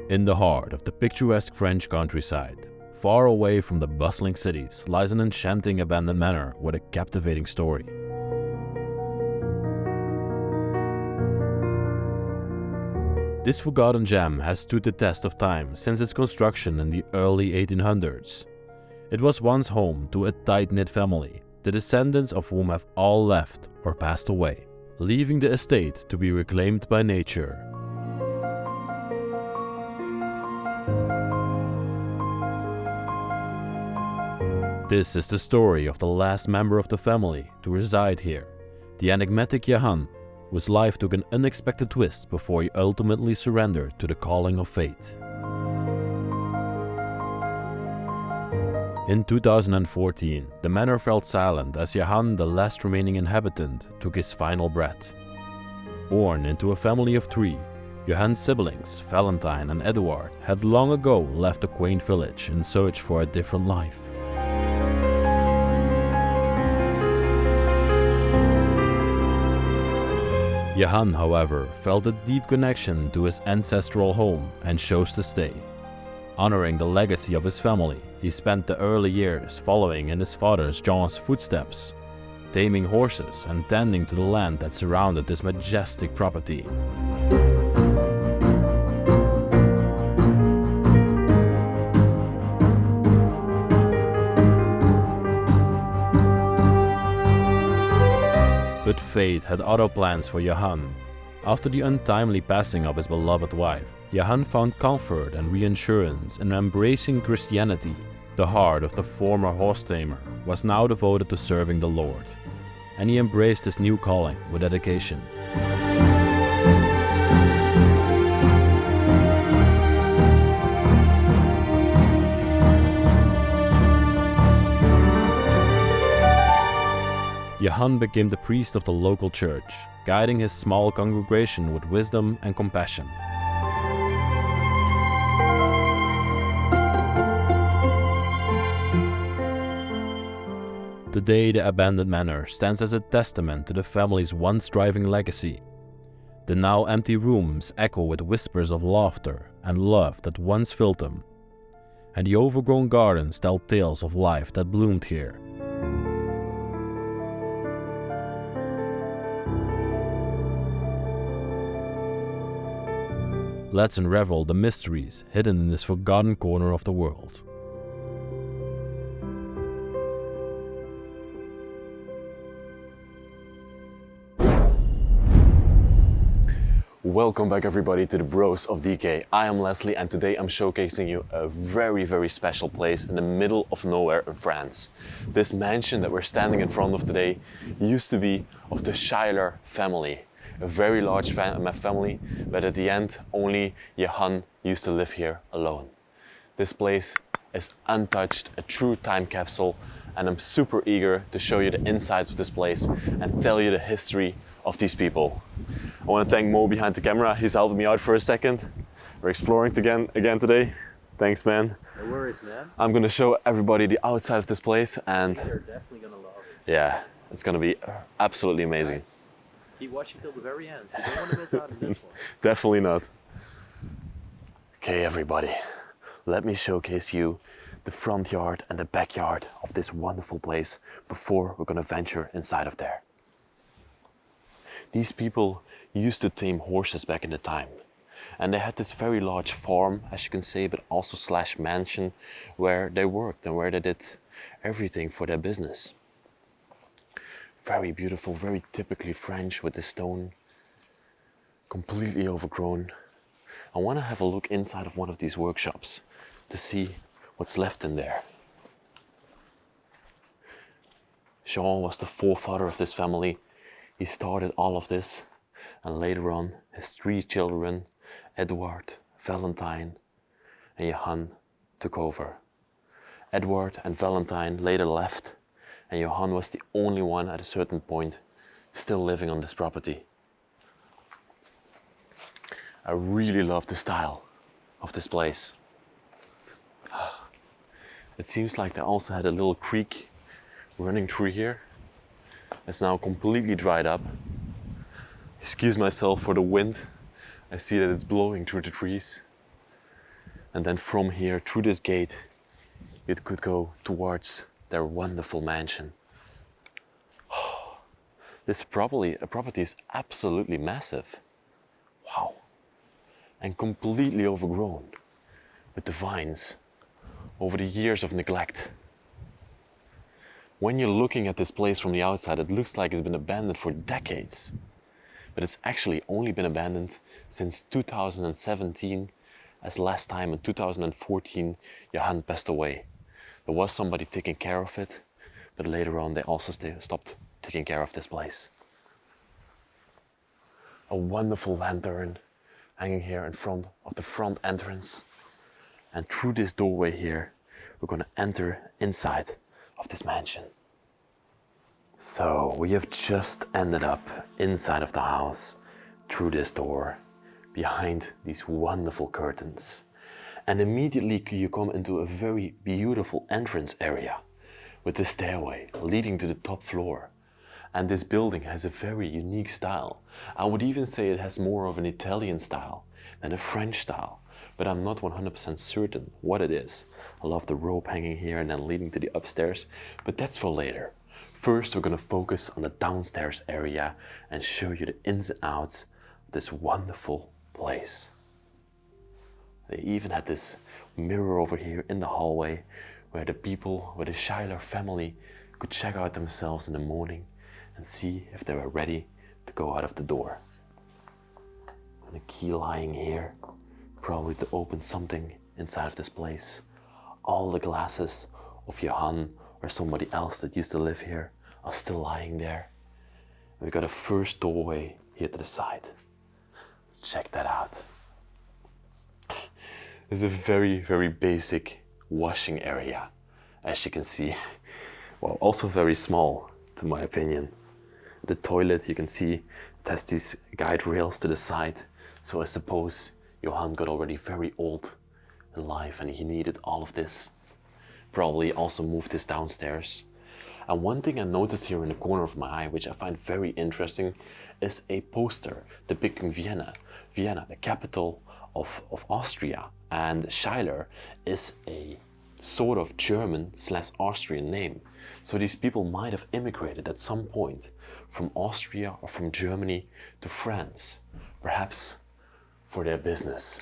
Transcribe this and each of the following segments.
In the heart of the picturesque French countryside, far away from the bustling cities, lies an enchanting abandoned manor with a captivating story. This forgotten gem has stood the test of time since its construction in the early 1800s. It was once home to a tight-knit family, the descendants of whom have all left or passed away, leaving the estate to be reclaimed by nature. This is the story of the last member of the family to reside here, the enigmatic Jehan, whose life took an unexpected twist before he ultimately surrendered to the calling of fate. In 2014, the manor fell silent as Jehan, the last remaining inhabitant, took his final breath. Born into a family of three, Jehan's siblings, Valentine and Eduard, had long ago left the quaint village in search for a different life. Jehan, however, felt a deep connection to his ancestral home and chose to stay. Honoring the legacy of his family, he spent the early years following in his father Jehan's footsteps, taming horses and tending to the land that surrounded this majestic property. But fate had other plans for Jehan. After the untimely passing of his beloved wife, Jehan found comfort and reassurance in embracing Christianity. The heart of the former horse tamer was now devoted to serving the Lord, and he embraced his new calling with dedication. Jehan became the priest of the local church, guiding his small congregation with wisdom and compassion. Today, the abandoned manor stands as a testament to the family's once thriving legacy. The now empty rooms echo with whispers of laughter and love that once filled them, and the overgrown gardens tell tales of life that bloomed here. Let's unravel the mysteries hidden in this forgotten corner of the world. Welcome back everybody to the Bros of Decay. I am Leslie and today I'm showcasing you a very special place in the middle of nowhere in France. This mansion that we're standing in front of today used to be of the Schuyler family. A very large family, but at the end only Jehan used to live here alone. This place is untouched, a true time capsule, and I'm super eager to show you the insides of this place and tell you the history of these people. I want to thank Mo behind the camera. He's helping me out for a second. We're exploring again today. Thanks, man. No worries, man. I'm gonna show everybody the outside of this place, and They're definitely gonna love it. yeah, it's gonna be absolutely amazing. Nice. Keep watching till the very end. You don't want to miss out on this one. Definitely not. Okay, everybody, let me showcase you the front yard and the backyard of this wonderful place before we're gonna venture inside of there. These people used to tame horses back in the time, and they had this very large farm, as you can see, but also slash mansion where they worked and where they did everything for their business. Very beautiful, very typically French with the stone, completely overgrown. I want to have a look inside of one of these workshops to see what's left in there. Jehan was the forefather of this family. He started all of this, and later on his three children, Eduard, Valentine and Jehan, took over. Eduard and Valentine later left, and Jehan was the only one at a certain point still living on this property. I really love the style of this place. It seems like they also had a little creek running through here. It's now completely dried up. Excuse myself for the wind. I see that it's blowing through the trees. And then from here, through this gate, it could go towards their wonderful mansion. This property is absolutely massive. Wow. And completely overgrown with the vines over the years of neglect. When you're looking at this place from the outside, it looks like it's been abandoned for decades. But it's actually only been abandoned since 2017, as last time in 2014, Jehan passed away. There was somebody taking care of it, but later on they also stopped taking care of this place. A wonderful lantern hanging here in front of the front entrance. And through this doorway here, we're gonna enter inside of this mansion. So we have just ended up inside of the house through this door, behind these wonderful curtains. And immediately you come into a very beautiful entrance area with the stairway leading to the top floor. And this building has a very unique style. I would even say it has more of an Italian style than a French style, but I'm not 100% certain what it is. I love the rope hanging here and then leading to the upstairs, but that's for later. First, we're gonna focus on the downstairs area and show you the ins and outs of this wonderful place. They even had this mirror over here in the hallway where the people, where the Schuyler family could check out themselves in the morning and see if they were ready to go out of the door. And a key lying here, probably to open something inside of this place. All the glasses of Jehan or somebody else that used to live here are still lying there. We got a first doorway here to the side. Let's check that out. This is a very, very basic washing area, as you can see. Well, also very small, to my opinion. The toilet, you can see, it has these guide rails to the side. So I suppose Jehan got already very old in life and he needed all of this. Probably also moved this downstairs. And one thing I noticed here in the corner of my eye, which I find very interesting, is a poster depicting Vienna. Vienna, the capital of Austria. And Schuyler is a sort of German/Austrian name. So these people might have immigrated at some point from Austria or from Germany to France, perhaps for their business,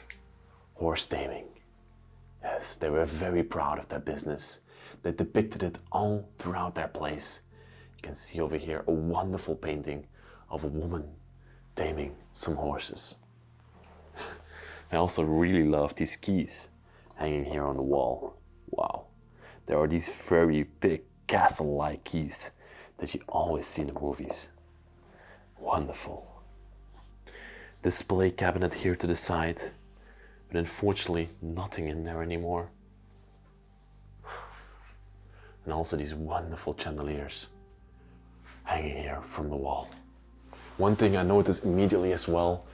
horse taming. Yes, they were very proud of their business. They depicted it all throughout their place. You can see over here a wonderful painting of a woman taming some horses. I also really love these keys hanging here on the wall. Wow, there are these very big castle-like keys that you always see in the movies. Wonderful. Display cabinet here to the side, but unfortunately nothing in there anymore. And also these wonderful chandeliers hanging here from the wall. One thing I noticed immediately as well,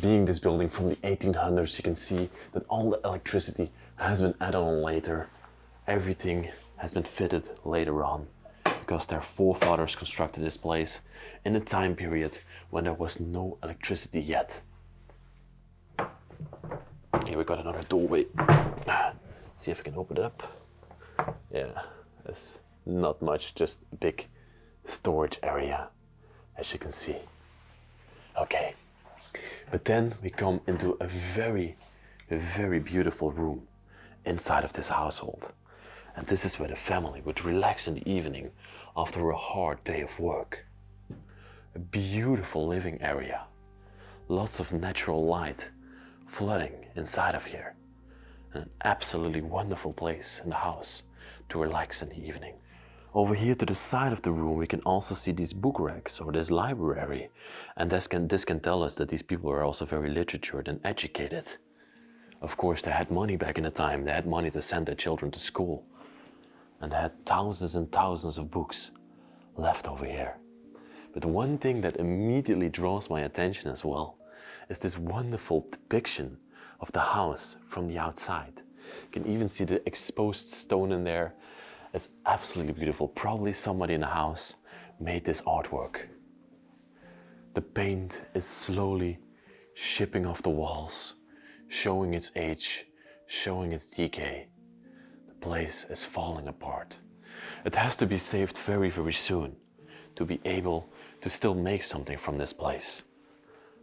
being this building from the 1800s, you can see that all the electricity has been added on later. Everything has been fitted later on because their forefathers constructed this place in a time period when there was no electricity yet. Here we got another doorway. See if I can open it up. Yeah, it's not much, just a big storage area, as you can see. Okay, but then we come into a very beautiful room inside of this household. And this is where the family would relax in the evening after a hard day of work. A beautiful living area. Lots of natural light flooding inside of here. And an absolutely wonderful place in the house to relax in the evening. Over here to the side of the room we can also see these book racks or this library. And this can tell us that these people are also very literate and educated. Of course, they had money back in the time. They had money to send their children to school. And they had thousands and thousands of books left over here. But one thing that immediately draws my attention as well is this wonderful depiction of the house from the outside. You can even see the exposed stone in there. It's absolutely beautiful. Probably somebody in the house made this artwork. The paint is slowly chipping off the walls, showing its age showing its decay. The place is falling apart. It has to be saved very, very soon to be able to still make something from this place.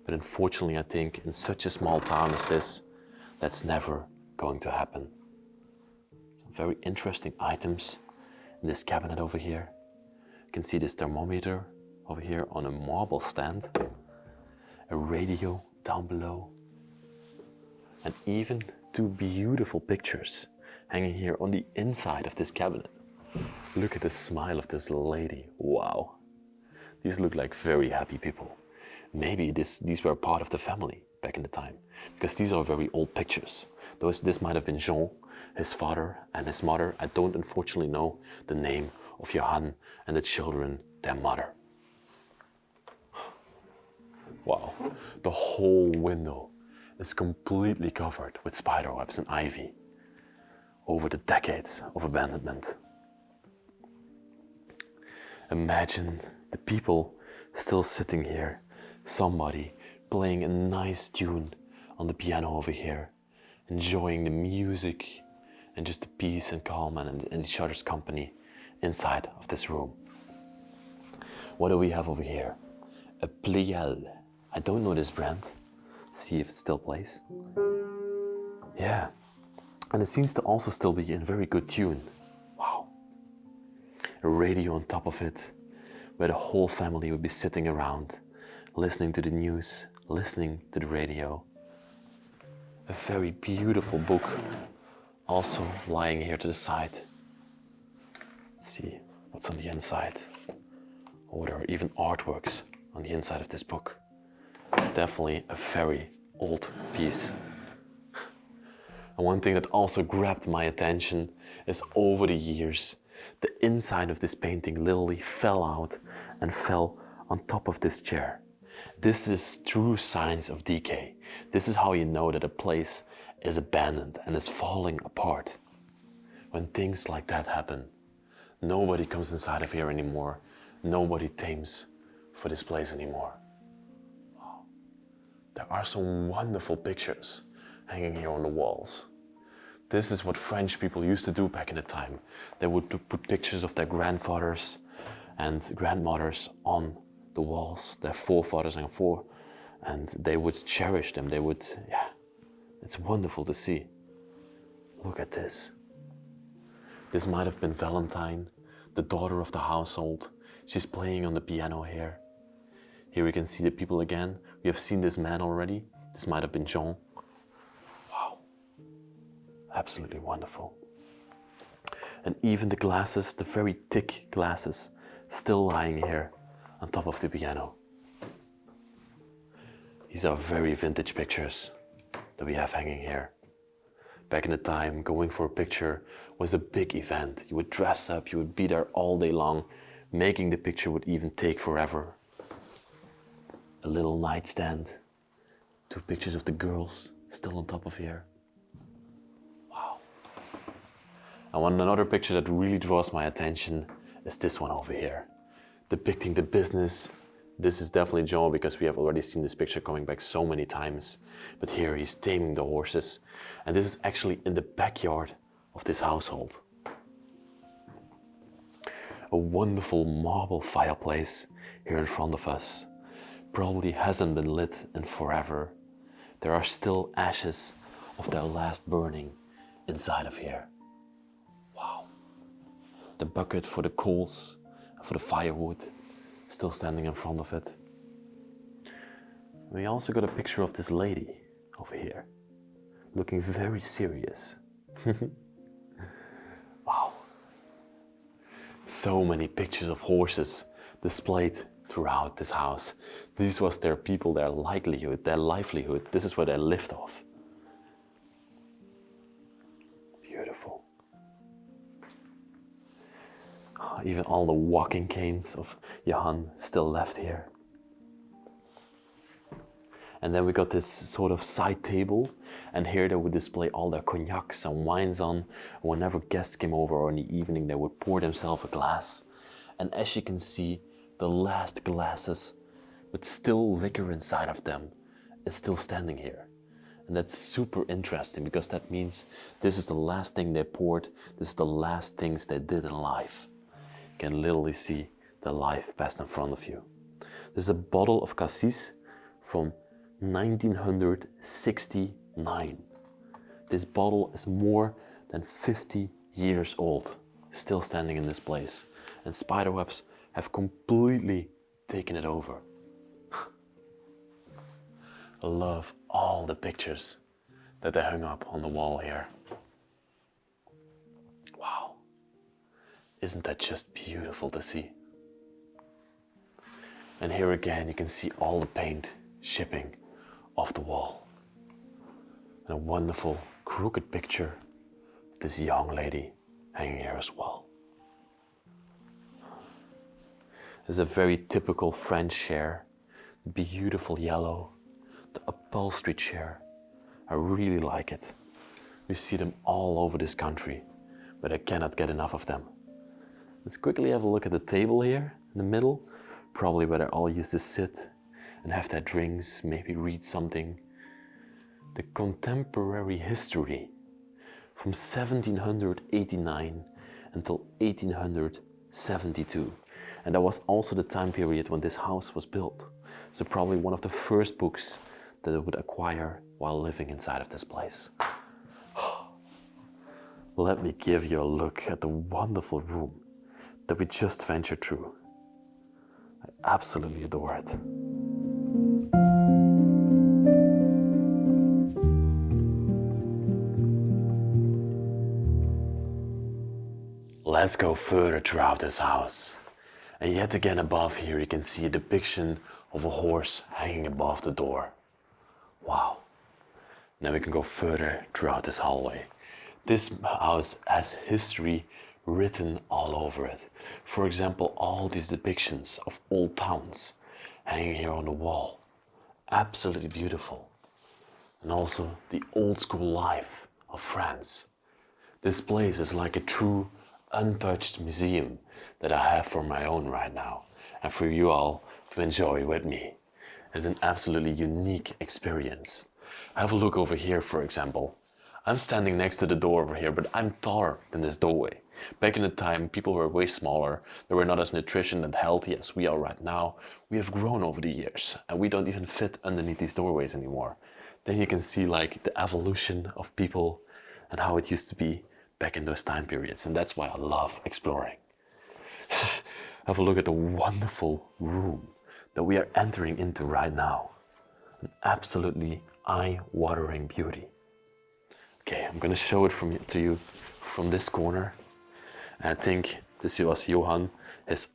But unfortunately, I think in such a small town as this, that's never going to happen. Some very interesting items in this cabinet over here. You can see this thermometer over here on a marble stand, a radio down below, and even two beautiful pictures hanging here on the inside of this cabinet. Look at the smile of this lady. Wow. These look like very happy people. Maybe these were part of the family back in the time, because these are very old pictures. This might have been Jean, his father and his mother. I don't unfortunately know the name of Jehan and the children, their mother. Wow, the whole window is completely covered with spider webs and ivy over the decades of abandonment. Imagine the people still sitting here, somebody playing a nice tune on the piano over here, enjoying the music and just the peace and calm and each other's company inside of this room. What do we have over here? A pliel. I don't know this brand. See if it still plays. Yeah, and it seems to also still be in very good tune. Wow. A radio on top of it, where the whole family would be sitting around, listening to the news, listening to the radio. A very beautiful book also lying here to the side. Let's see what's on the inside. Oh, there are even artworks on the inside of this book. Definitely a very old piece. And one thing that also grabbed my attention is over the years, the inside of this painting literally fell out and fell on top of this chair. This is true signs of decay. This is how you know that a place is abandoned and is falling apart. When things like that happen, nobody comes inside of here anymore. Nobody tames for this place anymore. Wow. There are some wonderful pictures hanging here on the walls. This is what French people used to do back in the time. They would put pictures of their grandfathers and grandmothers on the walls, their forefathers and they would cherish them. They would, yeah, it's wonderful to see. Look at this. This might have been Valentine, the daughter of the household. She's playing on the piano here. Here we can see the people again. We have seen this man already. This might have been Jean. Wow, absolutely wonderful. And even the glasses, the very thick glasses, still lying here on top of the piano. These are very vintage pictures that we have hanging here. Back in the time, going for a picture was a big event. You would dress up, you would be there all day long. Making the picture would even take forever. A little nightstand, two pictures of the girls still on top of here. Wow. And another picture that really draws my attention is this one over here, depicting the business. This is definitely Jean because we have already seen this picture coming back so many times. But here he's taming the horses. And this is actually in the backyard of this household. A wonderful marble fireplace here in front of us. Probably hasn't been lit in forever. There are still ashes of their last burning inside of here. Wow. The bucket for the coals, for the firewood, still standing in front of it. We also got a picture of this lady over here, looking very serious. Wow. So many pictures of horses displayed throughout this house. This was their people, their livelihood. This is where they lived off. Beautiful. Even all the walking canes of Jehan still left here. And then we got this sort of side table, and here they would display all their cognacs and wines on. Whenever guests came over or in the evening, they would pour themselves a glass. And as you can see, the last glasses with still liquor inside of them is still standing here. And that's super interesting because that means this is the last thing they poured, this is the last things they did in life. You can literally see the life passed in front of you. This is a bottle of cassis from 1969. This bottle is more than 50 years old, still standing in this place. And spiderwebs have completely taken it over. I love all the pictures that they hung up on the wall here. Wow, isn't that just beautiful to see? And here again you can see all the paint shipping off the wall. And a wonderful crooked picture of this young lady hanging here as well. It's a very typical French chair, beautiful yellow. The upholstery chair, I really like it. We see them all over this country, but I cannot get enough of them. Let's quickly have a look at the table here in the middle, probably where they all used to sit and have their drinks, maybe read something. The contemporary history from 1789 until 1872. And that was also the time period when this house was built. So probably one of the first books that I would acquire while living inside of this place. Let me give you a look at the wonderful room that we just ventured through. I absolutely adore it. Let's go further throughout this house. And yet again above here you can see a depiction of a horse hanging above the door. Wow. Now we can go further throughout this hallway. This house has history written all over it. For example, all these depictions of old towns hanging here on the wall. Absolutely beautiful. And also the old school life of France. This place is like a true untouched museum that I have for my own right now and for you all to enjoy with me. It's an absolutely unique experience. Have a look over here, for example. I'm standing next to the door over here, but I'm taller than this doorway. Back in the time, people were way smaller. They were not as nutritious and healthy as we are right now. We have grown over the years, and we don't even fit underneath these doorways anymore. Then you can see like the evolution of people and how it used to be back in those time periods, and that's why I love exploring. Have a look at the wonderful room that we are entering into right now. An absolutely eye-watering beauty. Okay, I'm gonna show it to you from this corner. And I think this was Jehan, his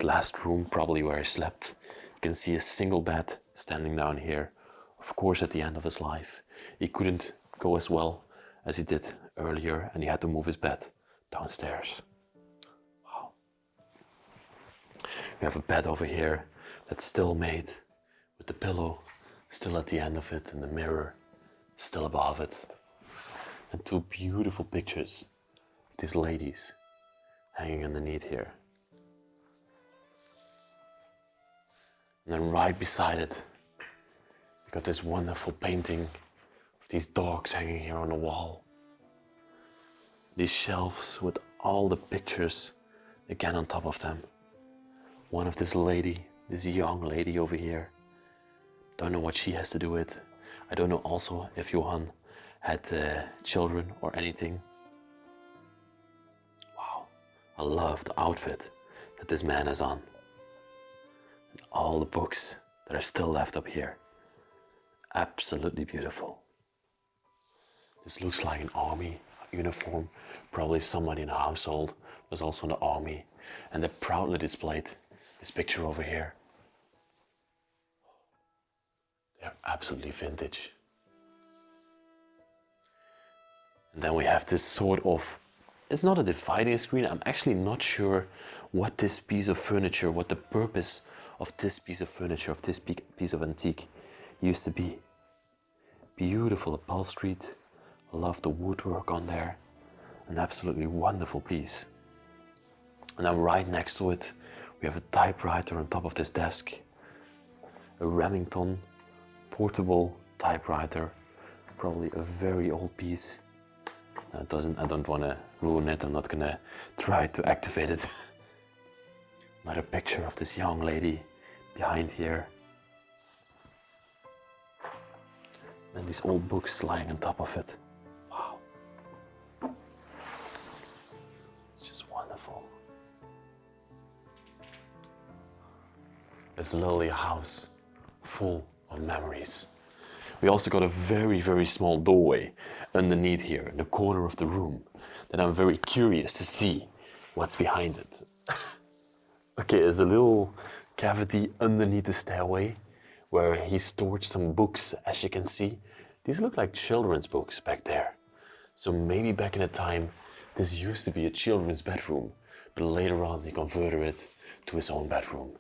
last room, probably where he slept. You can see a single bed standing down here. Of course, at the end of his life, he couldn't go as well as he did earlier, and he had to move his bed downstairs. Wow. We have a bed over here that's still made, with the pillow still at the end of it and the mirror still above it. And two beautiful pictures of these ladies hanging underneath here. And then right beside it, we got this wonderful painting of these dogs hanging here on the wall. These shelves with all the pictures again on top of them. One of this lady, this young lady over here. Don't know what she has to do with. I don't know also if Jehan had children or anything. Wow, I love the outfit that this man has on. And all the books that are still left up here. Absolutely beautiful. This looks like an army uniform. Probably somebody in a household was also in the army. And they proudly displayed this picture over here. They're absolutely vintage. And then we have this sort of, it's not a dividing screen. I'm actually not sure what this piece of furniture, what the purpose of this piece of furniture, of this piece of antique used to be. Beautiful upholstery. I love the woodwork on there. An absolutely wonderful piece. And then right next to it, we have a typewriter on top of this desk. A Remington portable typewriter Probably a very old piece. No, I don't want to ruin it. I'm not gonna try to activate it. Another picture of this young lady behind here. And these old books lying on top of it. Wow. It's just wonderful. It's literally a house full of memories. We also got a very, very small doorway underneath here in the corner of the room that I'm very curious to see what's behind it. Okay, there's a little cavity underneath the stairway where he stored some books, as you can see. These look like children's books back there. So maybe back in the time, this used to be a children's bedroom, but later on he converted it to his own bedroom.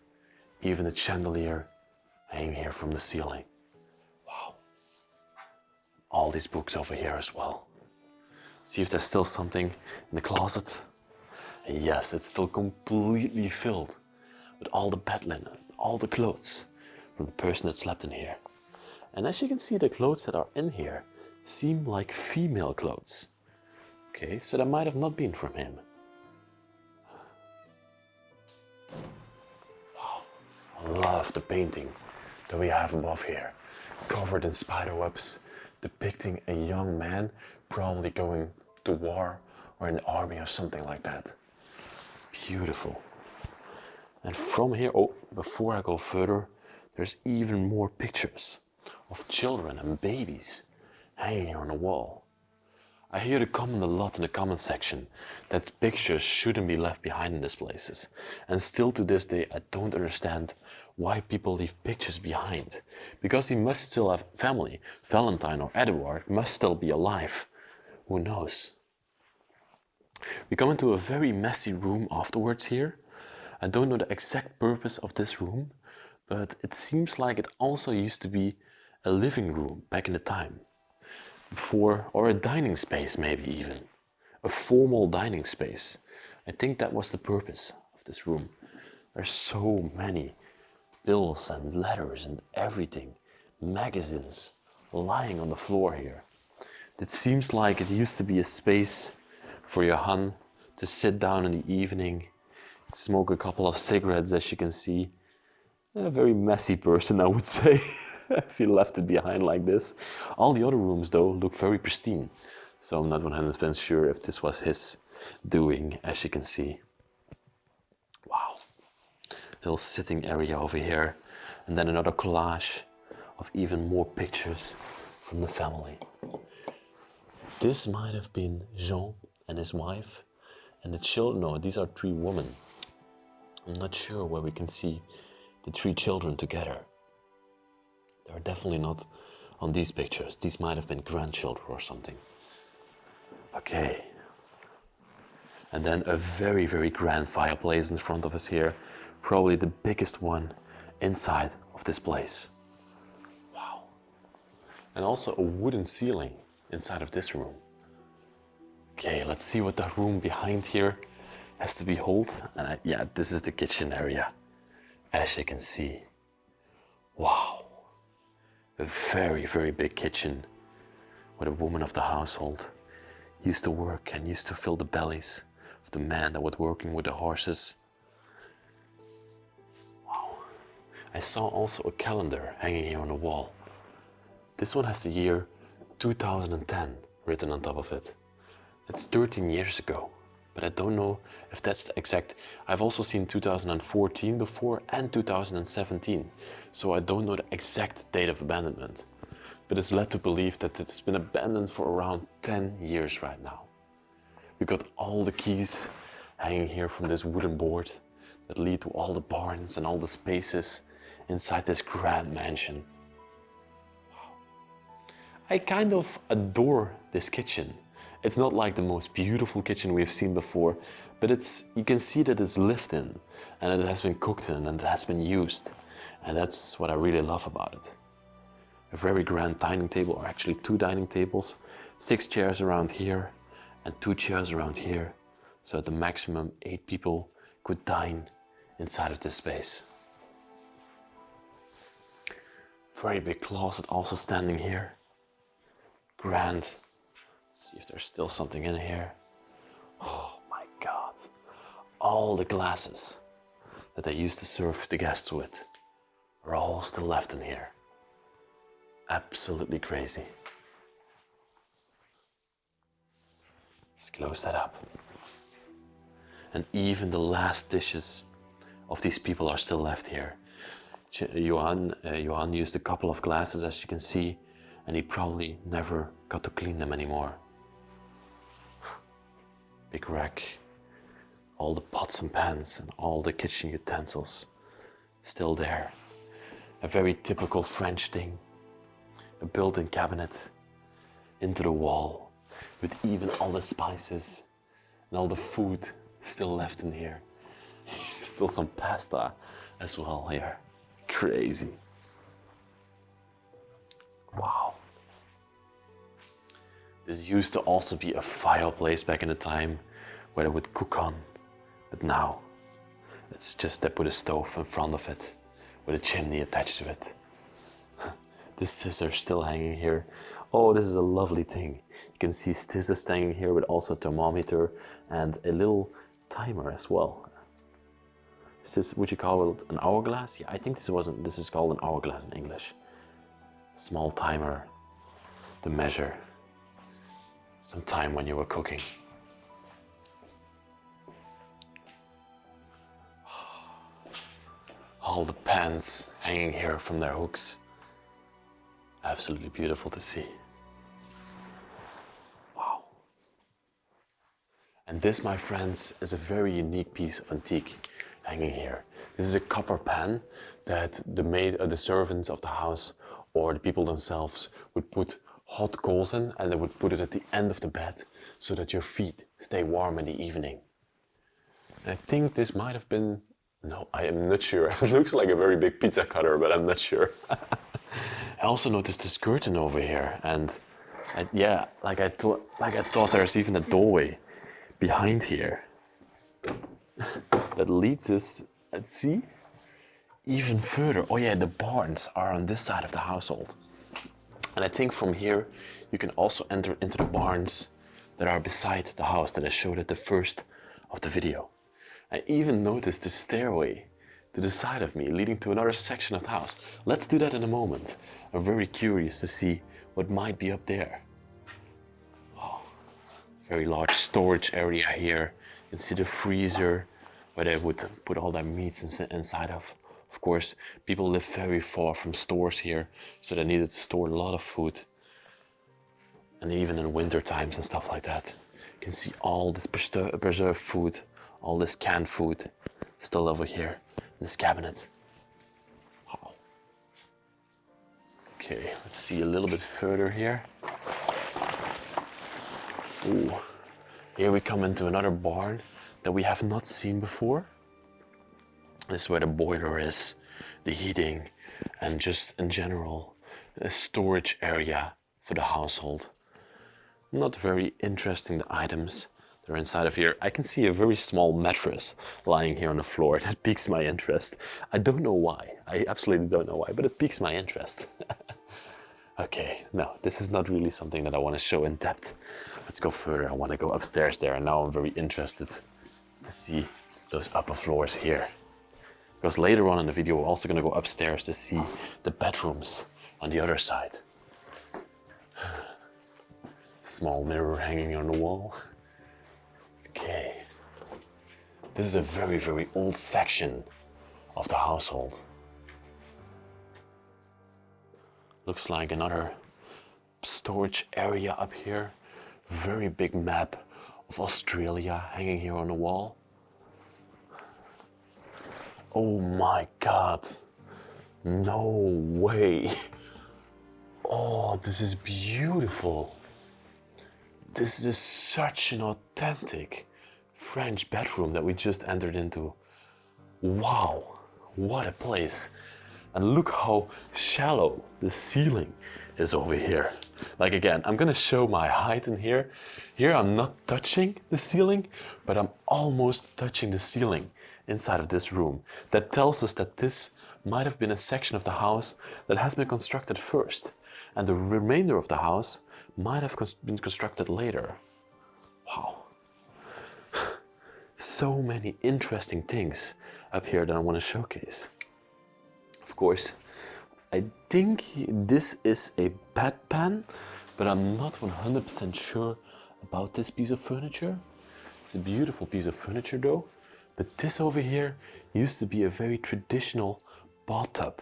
Even a chandelier hanging here from the ceiling. Wow. All these books over here as well. See if there's still something in the closet. And yes, it's still completely filled with all the bed linen, all the clothes from the person that slept in here. And as you can see, the clothes that are in here seem like female clothes. Okay, so that might have not been from him. Wow, I love the painting that we have above here, covered in spider webs, depicting a young man probably going to war or in the army or something like that. Beautiful. And from here, oh, before I go further, there's even more pictures of children and babies hanging here on the wall. I hear the comment a lot in the comment section that pictures shouldn't be left behind in these places. And still to this day, I don't understand why people leave pictures behind. Because he must still have family. Valentine or Eduard must still be alive. Who knows? We come into a very messy room afterwards here. I don't know the exact purpose of this room, but it seems like it also used to be a living room back in the time. Before, or a dining space maybe even. A formal dining space. I think that was the purpose of this room. There's so many bills and letters and everything. Magazines lying on the floor here. It seems like it used to be a space for Jehan to sit down in the evening, smoke a couple of cigarettes, as you can see. A very messy person, I would say, if he left it behind like this. All the other rooms, though, look very pristine. So I'm not 100% sure if this was his doing, as you can see. Wow. Little sitting area over here. And then another collage of even more pictures from the family. This might have been Jean and his wife and the children. No, these are 3 women. I'm not sure where we can see the 3 children together. They're definitely not on these pictures. These might have been grandchildren or something. Okay. And then a very, very grand fireplace in front of us here. Probably the biggest one inside of this place. Wow. And also a wooden ceiling inside of this room. Okay, let's see what the room behind here has to behold. And yeah, this is the kitchen area, as you can see. Wow. A very, very big kitchen where the woman of the household used to work and used to fill the bellies of the men that were working with the horses. Wow. I saw also a calendar hanging here on the wall. This one has the year 2010 written on top of it. It's 13 years ago, but I don't know if that's the exact. I've also seen 2014 before and 2017, so I don't know the exact date of abandonment. But it's led to believe that it's been abandoned for around 10 years right now. We got all the keys hanging here from this wooden board that lead to all the barns and all the spaces inside this grand mansion. Wow. I kind of adore this kitchen. It's not like the most beautiful kitchen we've seen before, but you can see that it's lived in, and it has been cooked in, and it has been used. And that's what I really love about it. A very grand dining table, or actually 2 dining tables, 6 chairs around here, and 2 chairs around here. So at the maximum 8 people could dine inside of this space. Very big closet also standing here. grand. Let's see if there's still something in here. Oh my God. All the glasses that they used to serve the guests with are all still left in here. Absolutely crazy. Let's close that up. And even the last dishes of these people are still left here. Jehan used a couple of glasses, as you can see, and he probably never got to clean them anymore. Big rack, all the pots and pans and all the kitchen utensils still there. A very typical French thing. A built-in cabinet into the wall with even all the spices and all the food still left in here. Still some pasta as well here. Crazy. Wow. This used to also be a fireplace back in the time where they would cook on, but now it's just they put a stove in front of it with a chimney attached to it. This scissor still hanging here. Oh, this is a lovely thing. You can see scissors hanging here with also a thermometer and a little timer as well. Is this, would you call it an hourglass? Yeah, I think this is called an hourglass in English. Small timer to measure some time when you were cooking. All the pans hanging here from their hooks. Absolutely beautiful to see. Wow. And this, my friends, is a very unique piece of antique hanging here. This is a copper pan that the servants of the house or the people themselves would put hot coals in, and they would put it at the end of the bed so that your feet stay warm in the evening. And I think this might have been, no, I am not sure. It looks like a very big pizza cutter, but I'm not sure. I also noticed this curtain over here, and yeah, like I thought there's even a doorway behind here that leads us, let's see, even further. Oh yeah, the barns are on this side of the household. And I think from here you can also enter into the barns that are beside the house that I showed at the first of the video. I even noticed the stairway to the side of me leading to another section of the house. Let's do that in a moment. I'm very curious to see what might be up there. Oh, very large storage area here. You can see the freezer where they would put all their meats inside of. Of course, people live very far from stores here, so they needed to store a lot of food. And even in winter times and stuff like that. You can see all this preserved food, all this canned food still over here in this cabinet. Wow. Okay, let's see a little bit further here. Ooh, here we come into another barn that we have not seen before. This is where the boiler is, the heating, and just in general, a storage area for the household. Not very interesting, the items that are inside of here. I can see a very small mattress lying here on the floor. That piques my interest. I don't know why. I absolutely don't know why, but it piques my interest. Okay, no, this is not really something that I want to show in depth. Let's go further. I want to go upstairs there, and now I'm very interested to see those upper floors here. Because later on in the video, we're also going to go upstairs to see the bedrooms on the other side. Small mirror hanging on the wall. Okay. This is a very, very old section of the household. Looks like another storage area up here. Very big map of Australia hanging here on the wall. Oh my God. No way. Oh, this is beautiful. This is such an authentic French bedroom that we just entered into. Wow, what a place. And look how shallow the ceiling is over here. Like again, I'm gonna show my height in here. Here I'm not touching the ceiling, but I'm almost touching the ceiling inside of this room. That tells us that this might have been a section of the house that has been constructed first. And the remainder of the house might have been constructed later. Wow. So many interesting things up here that I want to showcase. Of course, I think this is a bedpan, but I'm not 100% sure about this piece of furniture. It's a beautiful piece of furniture though. But this over here used to be a very traditional bathtub.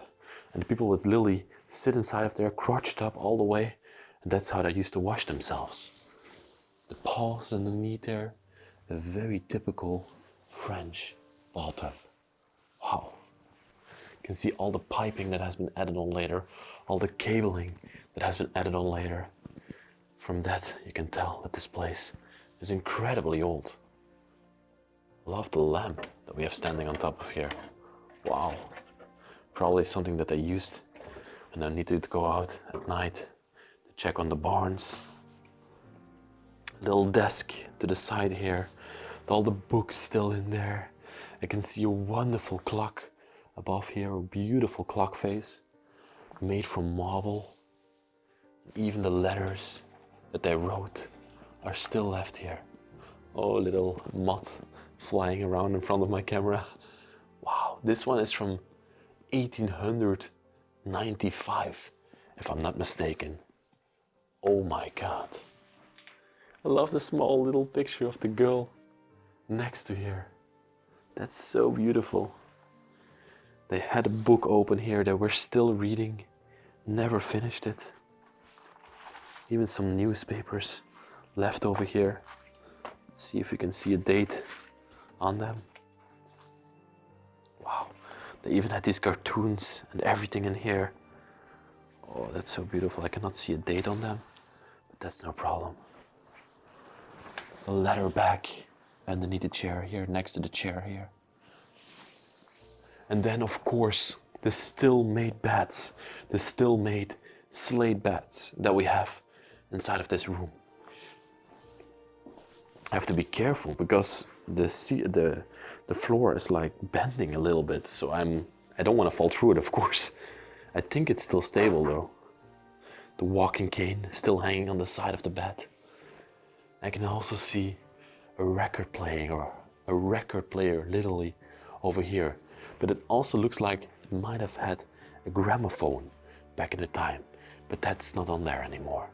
And the people would literally sit inside of there, crouched up all the way. And that's how they used to wash themselves. The paws underneath there, a very typical French bathtub. Wow. You can see all the piping that has been added on later, all the cabling that has been added on later. From that, you can tell that this place is incredibly old. Love the lamp that we have standing on top of here. Wow. Probably something that they used when I needed to go out at night to check on the barns. Little desk to the side here, all the books still in there. I can see a wonderful clock above here, a beautiful clock face made from marble. Even the letters that they wrote are still left here. Oh, little moth flying around in front of my camera. Wow, this one is from 1895, if I'm not mistaken. Oh my God. I love the small little picture of the girl next to here. That's so beautiful. They had a book open here that we're still reading, never finished it. Even some newspapers left over here. Let's see if we can see a date on them. Wow, they even had these cartoons and everything in here. Oh, that's so beautiful. I cannot see a date on them, but that's no problem. A leather bag underneath the chair here, next to the chair here. And then, of course, the still-made beds, the still-made slate beds that we have inside of this room. I have to be careful because the floor is like bending a little bit, so I don't want to fall through it, of course. I think it's still stable though. The walking cane is still hanging on the side of the bed. I can also see a record player literally over here. But it also looks like it might have had a gramophone back in the time, but that's not on there anymore.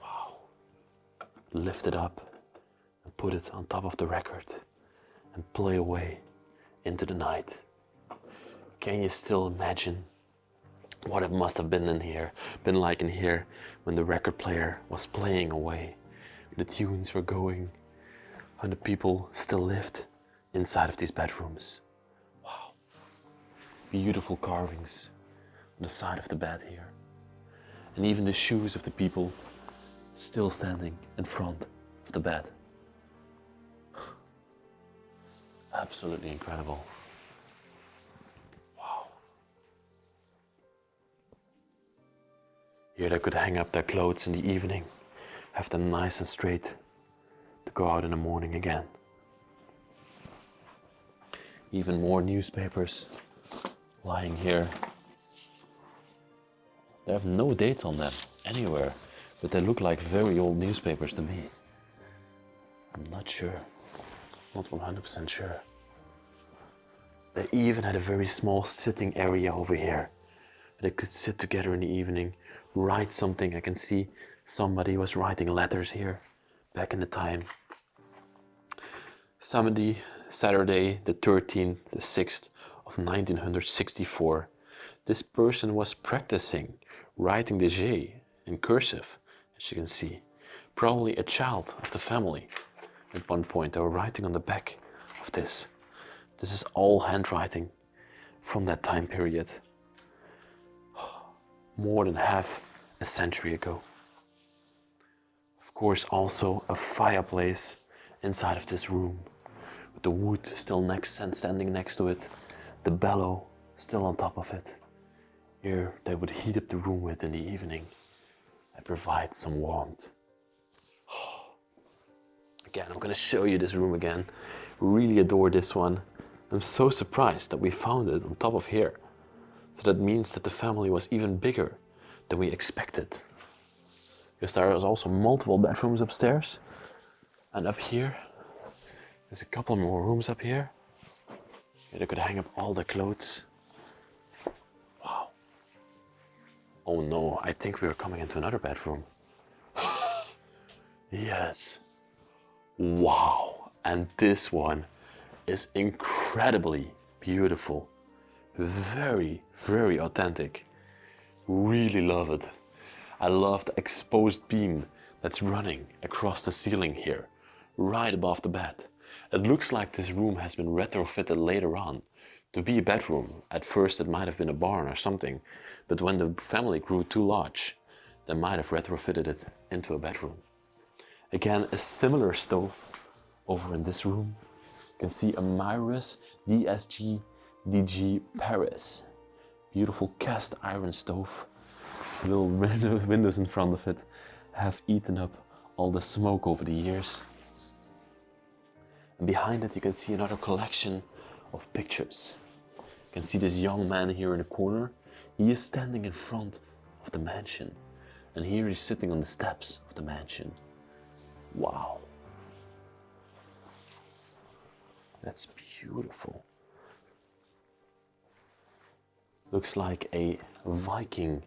Wow. Lift it up and put it on top of the record and play away into the night. Can you still imagine what it must have been like in here when the record player was playing away? The tunes were going and the people still lived inside of these bedrooms. Wow. Beautiful carvings on the side of the bed here. And even the shoes of the people still standing in front of the bed. Absolutely incredible. Wow. Here they could hang up their clothes in the evening, have them nice and straight to go out in the morning again. Even more newspapers lying here. They have no dates on them anywhere, but they look like very old newspapers to me. I'm not sure, not 100% sure. They even had a very small sitting area over here. They could sit together in the evening, write something. I can see somebody was writing letters here back in the time. Saturday, the 13th, the 6th of 1964, this person was practicing writing Decay in cursive, as you can see. Probably a child of the family. At one point, they were writing on the back of this. This is all handwriting from that time period. More than half a century ago. Of course, also a fireplace inside of this room. With the wood still standing next to it. The bellow still on top of it. Here they would heat up the room with in the evening and provide some warmth. Again, I'm gonna show you this room again. Really adore this one. I'm so surprised that we found it on top of here. So that means that the family was even bigger than we expected. because there is also multiple bedrooms upstairs. And up here, there's a couple more rooms up here. They could hang up all the clothes. Wow. Oh no, I think we are coming into another bedroom. Yes. Wow. And this one is incredibly beautiful. Very, very authentic. Really love it. I love the exposed beam that's running across the ceiling here, right above the bed. It looks like this room has been retrofitted later on to be a bedroom. At first it might have been a barn or something, but when the family grew too large, they might have retrofitted it into a bedroom. Again, a similar stove over in this room. You can see a Mirus DSG DG Paris. Beautiful cast iron stove. Little windows in front of it have eaten up all the smoke over the years. And behind it you can see another collection of pictures. You can see this young man here in the corner. He is standing in front of the mansion. And here he's sitting on the steps of the mansion. Wow. That's beautiful. Looks like a Viking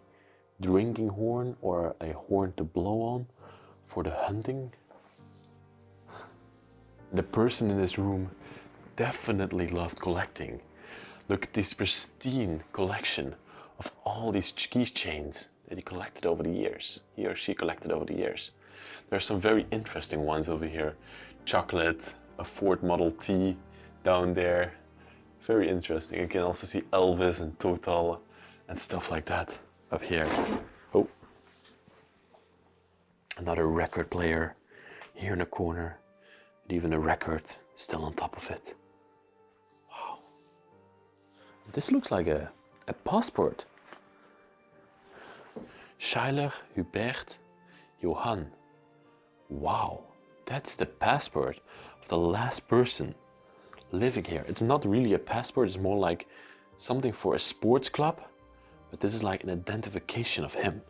drinking horn or a horn to blow on for the hunting. The person in this room definitely loved collecting. Look at this pristine collection of all these keychains that he collected over the years. He or she collected over the years. There are some very interesting ones over here. Chocolate, a Ford Model T down there. Very interesting. You can also see Elvis and Total and stuff like that up here. Oh, another record player here in the corner. And even a record still on top of it. Wow. This looks like a passport. Schuyler Hubert Johan. Wow, that's the passport of the last person living here. It's not really a passport, it's more like something for a sports club, but this is like an identification of him.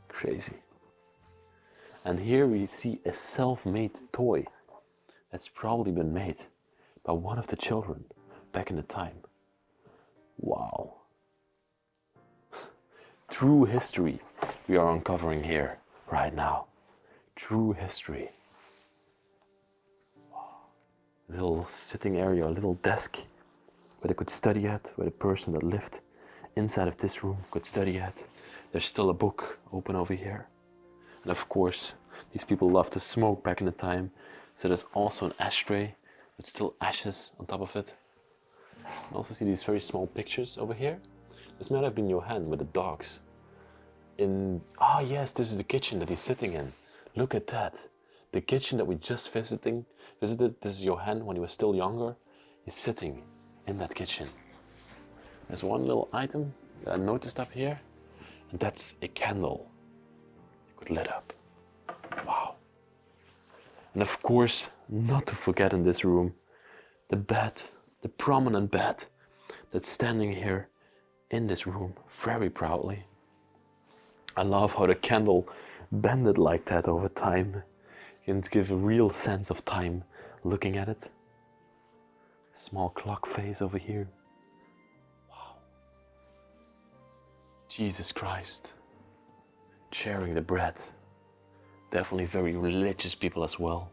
Crazy. And here we see a self-made toy that's probably been made by one of the children back in the time. Wow. True history we are uncovering here right now. True history. Little sitting area, a little desk where they could study at, where the person that lived inside of this room could study at. There's still a book open over here. And of course, these people loved to smoke back in the time, so there's also an ashtray with still ashes on top of it. You also see these very small pictures over here. This might have been Jehan with the dogs. Ah yes, this is the kitchen that he's sitting in. Look at that. The kitchen that we just visited, this is Jehan when he was still younger. He's sitting in that kitchen. There's one little item that I noticed up here, and that's a candle. It could lit up. Wow. And of course, not to forget in this room, the bed, the prominent bed that's standing here in this room very proudly. I love how the candle bended like that over time. You can give a real sense of time looking at it. Small clock face over here. Wow. Jesus Christ. Sharing the bread. Definitely very religious people as well.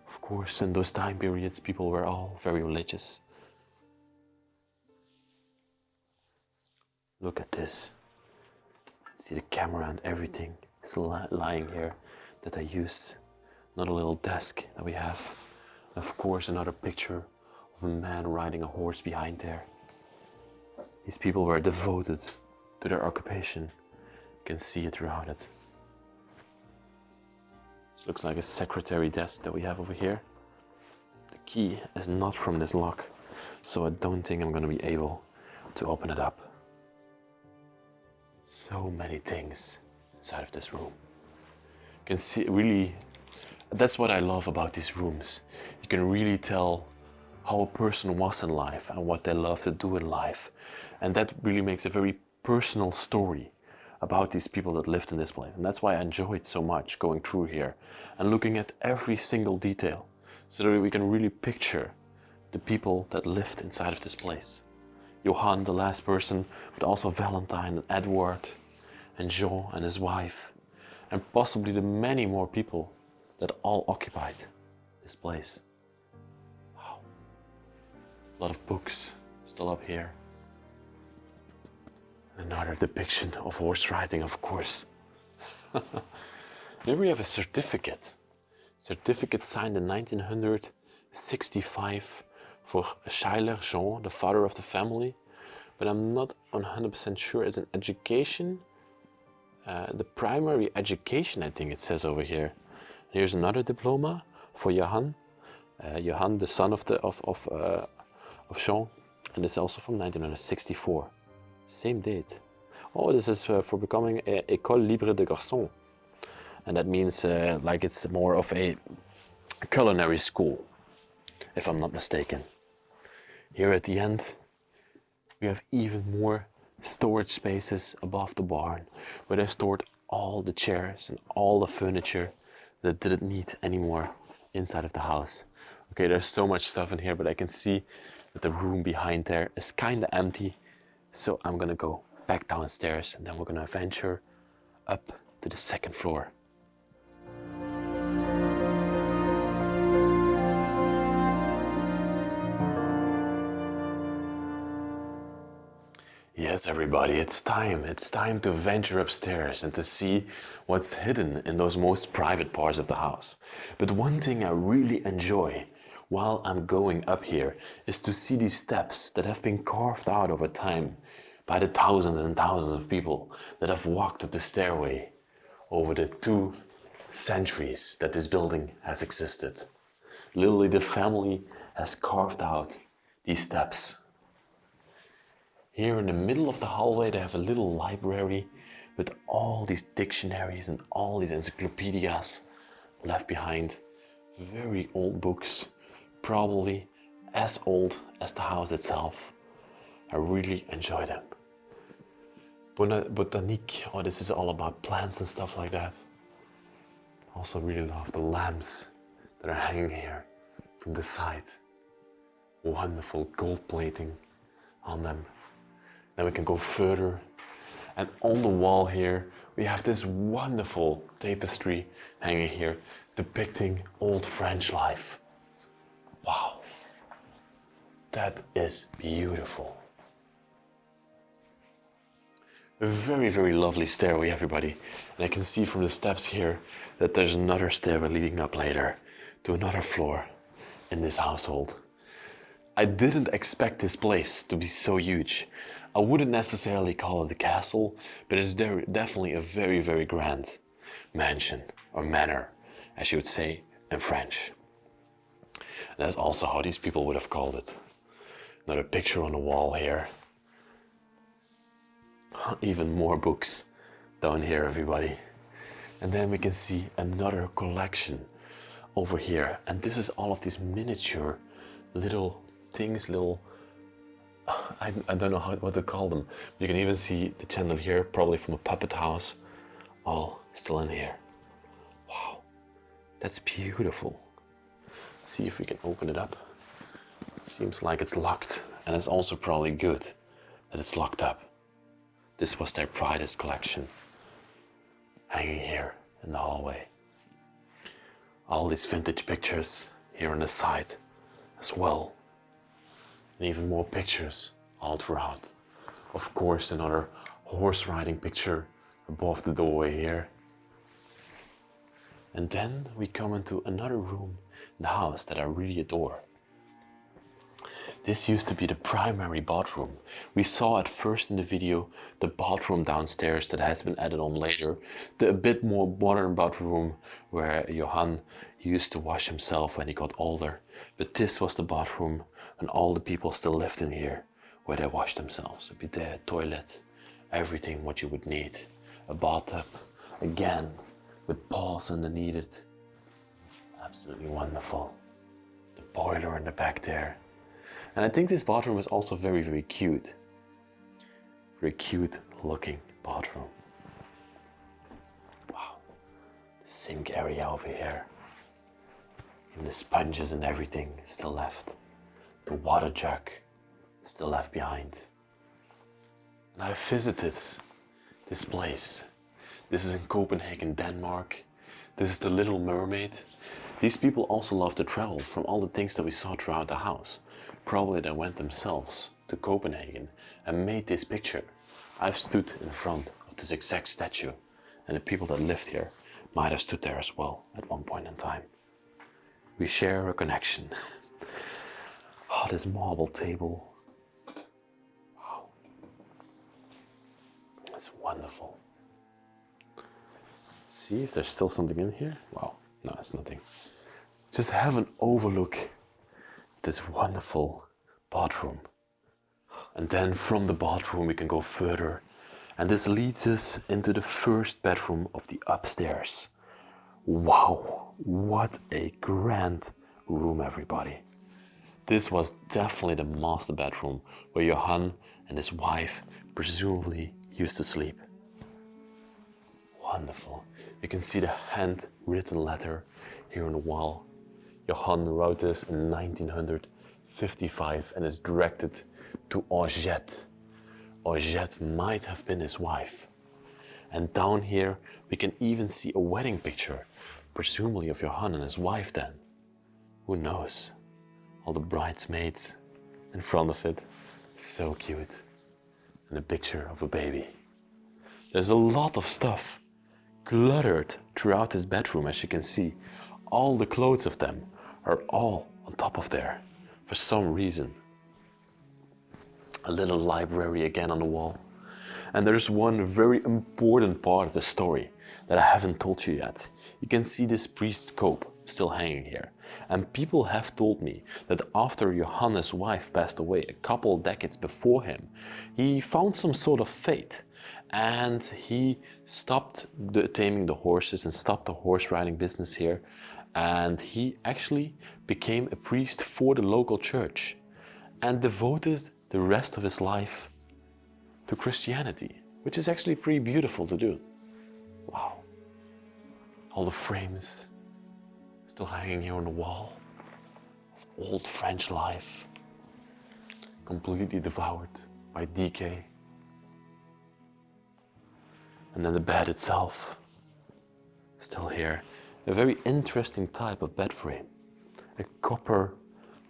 Of course, in those time periods, people were all very religious. Look at this. See the camera and everything is lying here that I used. Another little desk that we have. Of course, another picture of a man riding a horse behind there. These people were devoted to their occupation. You can see it throughout it. This looks like a secretary desk that we have over here. The key is not from this lock, so I don't think I'm going to be able to open it up. So many things inside of this room. You can see really, that's what I love about these rooms. You can really tell how a person was in life and what they love to do in life. And that really makes a very personal story about these people that lived in this place. And that's why I enjoyed so much going through here and looking at every single detail so that we can really picture the people that lived inside of this place. Jehan, the last person, but also Valentine and Eduard and Jehan and his wife, and possibly the many more people that all occupied this place. Wow. A lot of books still up here. Another depiction of horse riding, of course. Here we have a certificate. Certificate signed in 1965 for Schuyler Jean, the father of the family. But I'm not 100% sure it's an education. The primary education, I think it says over here. Here's another diploma for Jehan. Jehan, the son of Jean. And this is also from 1964. Same date. Oh, this is for becoming an École Libre de Garçons. And that means like it's more of a culinary school, if I'm not mistaken. Here at the end, we have even more storage spaces above the barn, where they stored all the chairs and all the furniture that didn't need anymore inside of the house. Okay, there's so much stuff in here, but I can see that the room behind there is kind of empty. So I'm gonna go back downstairs and then we're gonna venture up to the second floor. Yes, everybody, it's time. It's time to venture upstairs and to see what's hidden in those most private parts of the house. But one thing I really enjoy while I'm going up here is to see these steps that have been carved out over time by the thousands and thousands of people that have walked up the stairway over the 2 centuries that this building has existed. Literally, the family has carved out these steps. Here in the middle of the hallway, they have a little library with all these dictionaries and all these encyclopedias left behind. Very old books, probably as old as the house itself. I really enjoy them. Botanique, oh, this is all about plants and stuff like that. Also really love the lamps that are hanging here from the side. Wonderful gold plating on them. Then we can go further, and on the wall here we have this wonderful tapestry hanging here depicting old French life. Wow, that is beautiful. A very, very lovely stairway, everybody. And I can see from the steps here that there's another stairway leading up later to another floor in this household. I didn't expect this place to be so huge. I wouldn't necessarily call it a castle, but it's definitely a very, very grand mansion, or manor, as you would say in French. And that's also how these people would have called it. Another picture on the wall here. Even more books down here, everybody. And then we can see another collection over here. And this is all of these miniature little things, I don't know what to call them. You can even see the chandelier, probably from a puppet house, all still in here. Wow, that's beautiful. Let's see if we can open it up. It seems like it's locked, and it's also probably good that it's locked up. This was their brightest collection, hanging here in the hallway. All these vintage pictures here on the side as well. And even more pictures all throughout. Of course, another horse riding picture above the doorway here. And then we come into another room in the house that I really adore. This used to be the primary bathroom. We saw at first in the video the bathroom downstairs that has been added on later. The a bit more modern bathroom where Jehan used to wash himself when he got older. But this was the bathroom and all the people still lived in here where they washed themselves. A bidet, toilet, everything what you would need. A bathtub, again, with balls underneath it. Absolutely wonderful. The boiler in the back there. And I think this bathroom is also very, very cute. Very cute looking bathroom. Sink area over here. Even the sponges and everything is still left. The water jug is still left behind. And I visited this place. This is in Copenhagen, Denmark. This is the Little Mermaid. These people also love to travel from all the things that we saw throughout the house. Probably they went themselves to Copenhagen and made this picture. I've stood in front of this exact statue, and the people that lived here might have stood there as well at one point in time. We share a connection. Oh, this marble table. Wow. That's wonderful. See if there's still something in here. Wow, no, it's nothing. Just have an overlook this wonderful bathroom. And then from the bathroom we can go further. And this leads us into the first bedroom of the upstairs. Wow, what a grand room, everybody. This was definitely the master bedroom where Jehan and his wife presumably used to sleep. Wonderful. You can see the handwritten letter here on the wall. Jehan wrote this in 1955 and is directed to Augette. Augette might have been his wife. And down here we can even see a wedding picture, presumably of Jehan and his wife then. Who knows? All the bridesmaids in front of it. So cute. And a picture of a baby. There's a lot of stuff cluttered throughout this bedroom, as you can see. All the clothes of them are all on top of there for some reason. A little library again on the wall. And there's one very important part of the story that I haven't told you yet. You can see this priest's cope still hanging here. And people have told me that after Johannes' wife passed away a couple decades before him, he found some sort of fate. And he stopped taming the horses and stopped the horse riding business here. And he actually became a priest for the local church and devoted the rest of his life to Christianity, which is actually pretty beautiful to do. Wow. All the frames still hanging here on the wall of old French life, completely devoured by decay. And then the bed itself, still here. A very interesting type of bed frame, a copper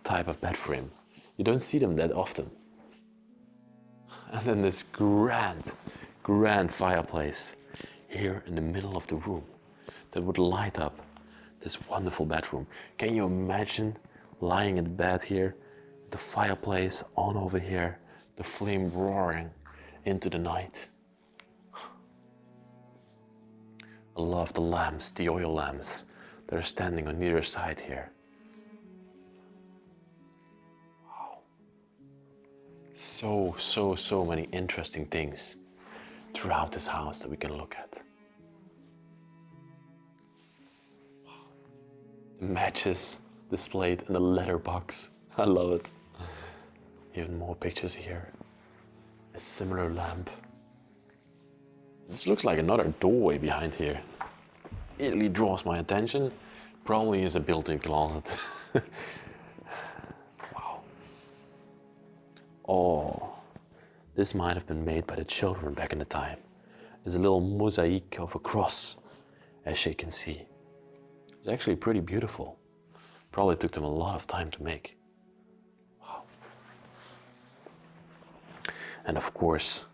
type of bed frame. You don't see them that often. And then this grand fireplace here in the middle of the room that would light up this wonderful bedroom. Can you imagine lying in bed here, the fireplace on over here, the flame roaring into the night? I love the lamps, the oil lamps that are standing on either side here. Wow. So many interesting things throughout this house that we can look at. The matches displayed in the letterbox. I love it. Even more pictures here. A similar lamp. This looks like another doorway behind here. It really draws my attention. Probably is a built-in closet. Wow. Oh, this might have been made by the children back in the time. There's a little mosaic of a cross, as you can see. It's actually pretty beautiful. Probably took them a lot of time to make. Wow. And of course,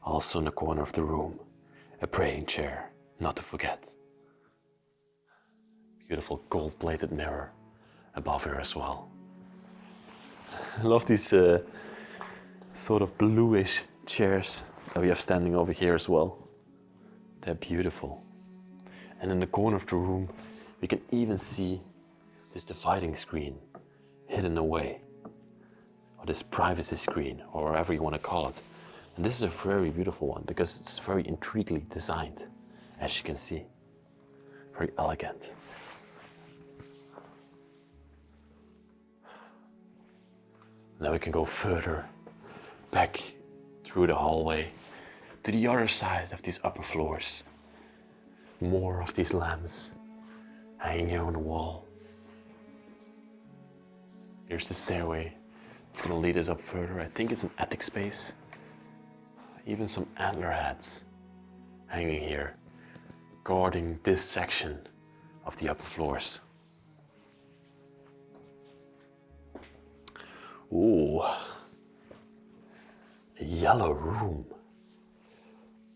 also in the corner of the room, a praying chair, not to forget. Beautiful gold-plated mirror above her as well. I love these sort of bluish chairs that we have standing over here as well. They're beautiful. And in the corner of the room, we can even see this dividing screen hidden away, or this privacy screen, or whatever you want to call it. And this is a very beautiful one because it's very intriguingly designed, as you can see. Very elegant. Now we can go further back through the hallway to the other side of these upper floors. more of these lamps hanging here on the wall. Here's the stairway. It's gonna lead us up further. I think it's an attic space. Even some antler heads hanging here, guarding this section of the upper floors. Ooh, a yellow room.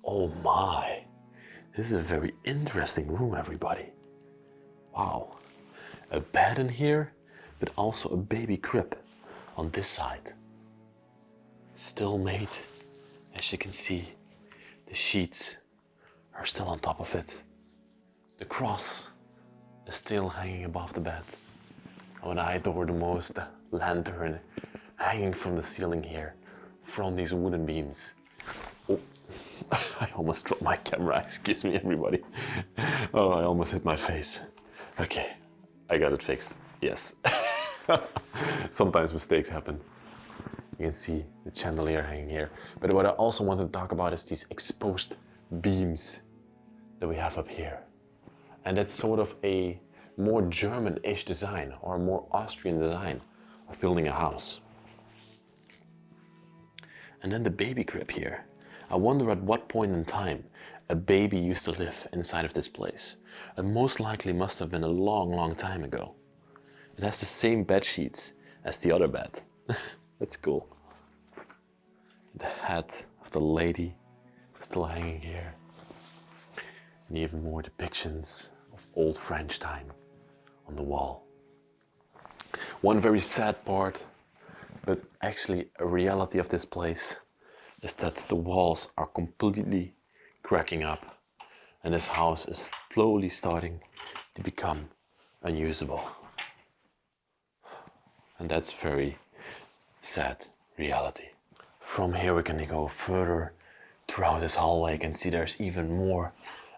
Oh my, this is a very interesting room, everybody. Wow, a bed in here, but also a baby crib on this side. Still made, as you can see, the sheets are still on top of it. The cross is still hanging above the bed. What I adore the most, the lantern hanging from the ceiling here, from these wooden beams. Oh, I almost dropped my camera, excuse me everybody. Oh, I almost hit my face. Okay, I got it fixed, yes. Sometimes mistakes happen. You can see the chandelier hanging here. But what I also want to talk about is these exposed beams that we have up here. And that's sort of a more German-ish design or a more Austrian design of building a house. And then the baby crib here. I wonder at what point in time a baby used to live inside of this place. It most likely must have been a long, long time ago. It has the same bed sheets as the other bed. That's cool. The head of the lady is still hanging here. And even more depictions of old French time on the wall. One very sad part, but actually a reality of this place, is that the walls are completely cracking up and this house is slowly starting to become unusable. And that's very sad reality. From here we can go further throughout this hallway. You can see there's even more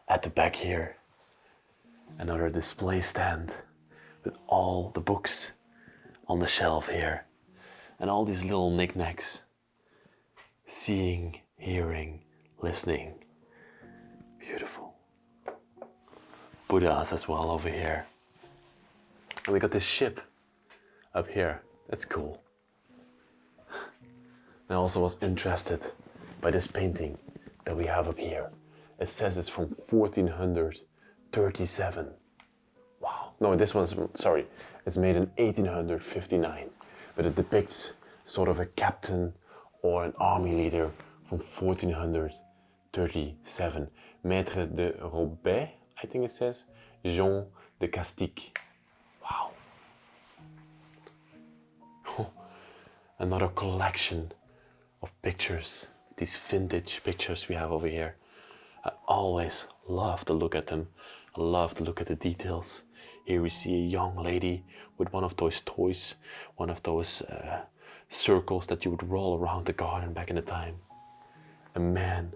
at the back here. Another display stand with all the books on the shelf here. And all these little knickknacks. Seeing, hearing, listening. Beautiful. Buddhas as well over here. And we got this ship up here. That's cool. I also was interested by this painting that we have up here. It says it's from 1437. Wow. No, this one's, sorry, it's made in 1859. But it depicts sort of a captain or an army leader from 1437. Maître de Robert, I think it says. Jean de Castique. Wow. Another collection of pictures, these vintage pictures we have over here. I always love to look at them. I love to look at the details. Here we see a young lady with one of those toys, one of those circles that you would roll around the garden back in the time. A man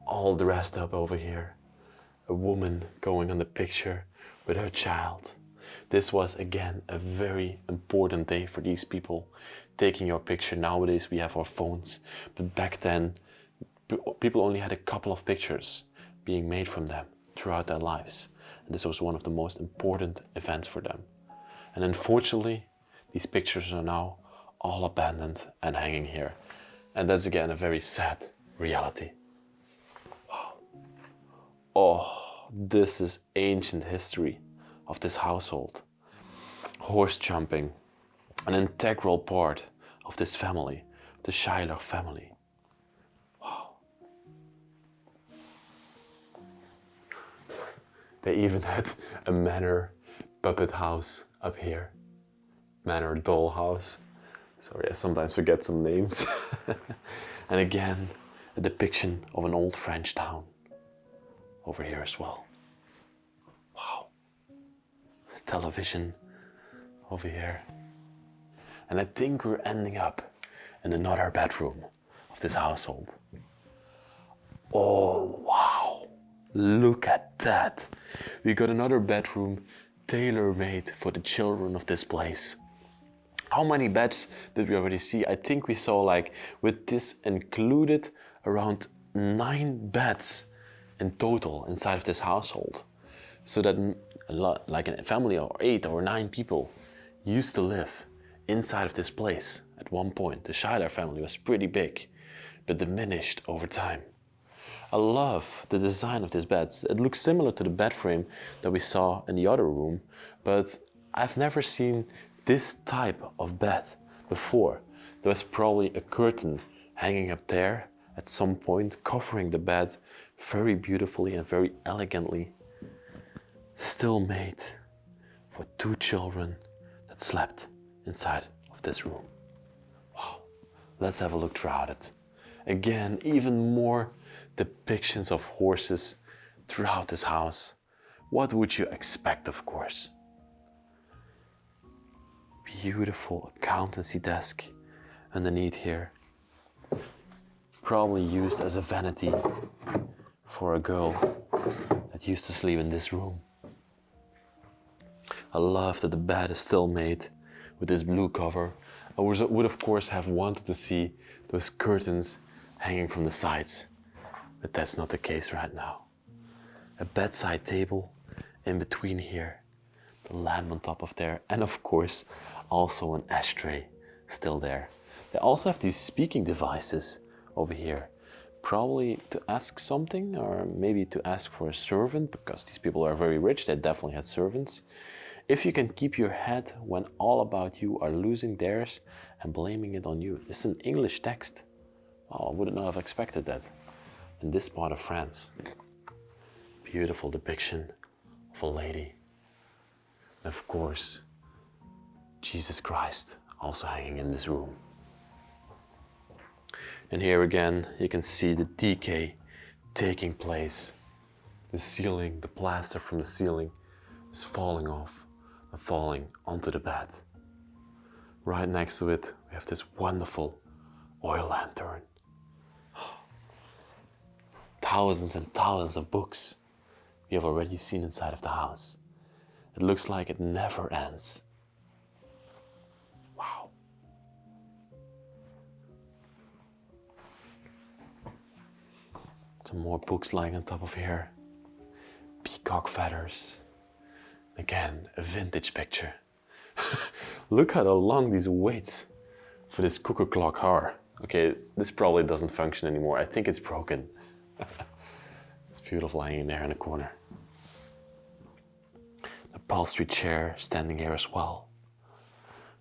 all dressed up over here. A woman going on the picture with her child. This was again a very important day for these people taking your picture. Nowadays we have our phones, but back then people only had a couple of pictures being made from them throughout their lives. And this was one of the most important events for them. And unfortunately, these pictures are now all abandoned and hanging here. And that's again a very sad reality. Wow. Oh, this is ancient history of this household. Horse jumping, an integral part of this family, the Schuyler family. Wow. They even had a Manor puppet house up here. Manor doll house. Sorry, I sometimes forget some names. And again, a depiction of an old French town over here as well. Wow. Television over here. And I think we're ending up in another bedroom of this household. Oh, wow. Look at that. We got another bedroom tailor-made for the children of this place. How many beds did we already see? I think we saw, like, with this included, around 9 beds in total inside of this household. So that a lot, like a family of 8 or 9 people used to live inside of this place at one point. The Schuyler family was pretty big, but diminished over time. I love the design of this bed. It looks similar to the bed frame that we saw in the other room, but I've never seen this type of bed before. There was probably a curtain hanging up there at some point, covering the bed very beautifully and very elegantly. Still made for 2 children that slept inside of this room. Wow, let's have a look throughout it. Again, even more depictions of horses throughout this house. What would you expect, of course? Beautiful accountancy desk underneath here. Probably used as a vanity for a girl that used to sleep in this room. I love that the bed is still made with this blue cover. I would of course have wanted to see those curtains hanging from the sides, but that's not the case right now. A bedside table in between here, the lamp on top of there, and of course also an ashtray still there. They also have these speaking devices over here, probably to ask something or maybe to ask for a servant, because these people are very rich. They definitely had servants. If you can keep your head when all about you are losing theirs and blaming it on you. This is an English text. Oh, I would not have expected that in this part of France. Beautiful depiction of a lady. And of course, Jesus Christ also hanging in this room. And here again, you can see the decay taking place. The ceiling, the plaster from the ceiling is falling off and falling onto the bed. Right next to it, we have this wonderful oil lantern. Thousands and thousands of books we have already seen inside of the house. It looks like it never ends. Wow. Some more books lying on top of here. Peacock feathers. Again, a vintage picture. Look how long these weights for this cuckoo clock are. Okay, this probably doesn't function anymore. I think it's broken. It's beautiful hanging there in the corner. The upholstery chair standing here as well.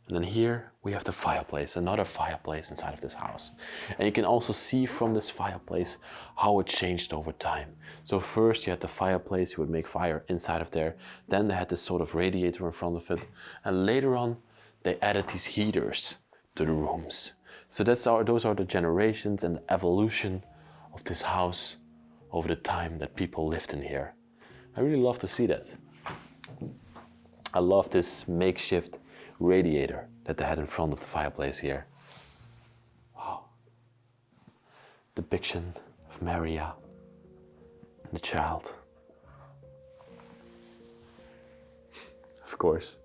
And then here we have the fireplace, another fireplace inside of this house. And you can also see from this fireplace how it changed over time. So first you had the fireplace, you would make fire inside of there. Then they had this sort of radiator in front of it. And later on, they added these heaters to the rooms. So those are the generations and the evolution of this house over the time that people lived in here. I really love to see that. I love this makeshift radiator that they had in front of the fireplace here. Wow. Depiction of Maria and the child. Of course,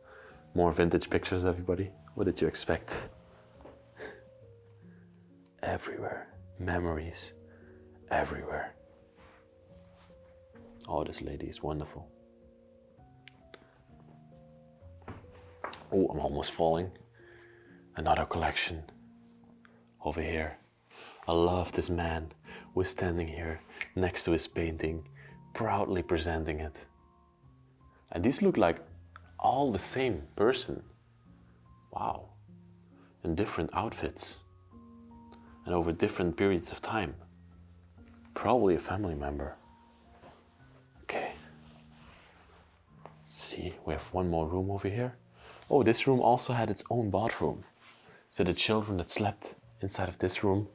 more vintage pictures, everybody. What did you expect? Everywhere, memories, everywhere. Oh, this lady is wonderful. Oh, I'm almost falling. Another collection over here. I love this man who is standing here next to his painting, proudly presenting it. And these look like all the same person. Wow. In different outfits. And over different periods of time. Probably a family member. Okay. Let's see, we have one more room over here. Oh, this room also had its own bathroom. So the children that slept inside of this room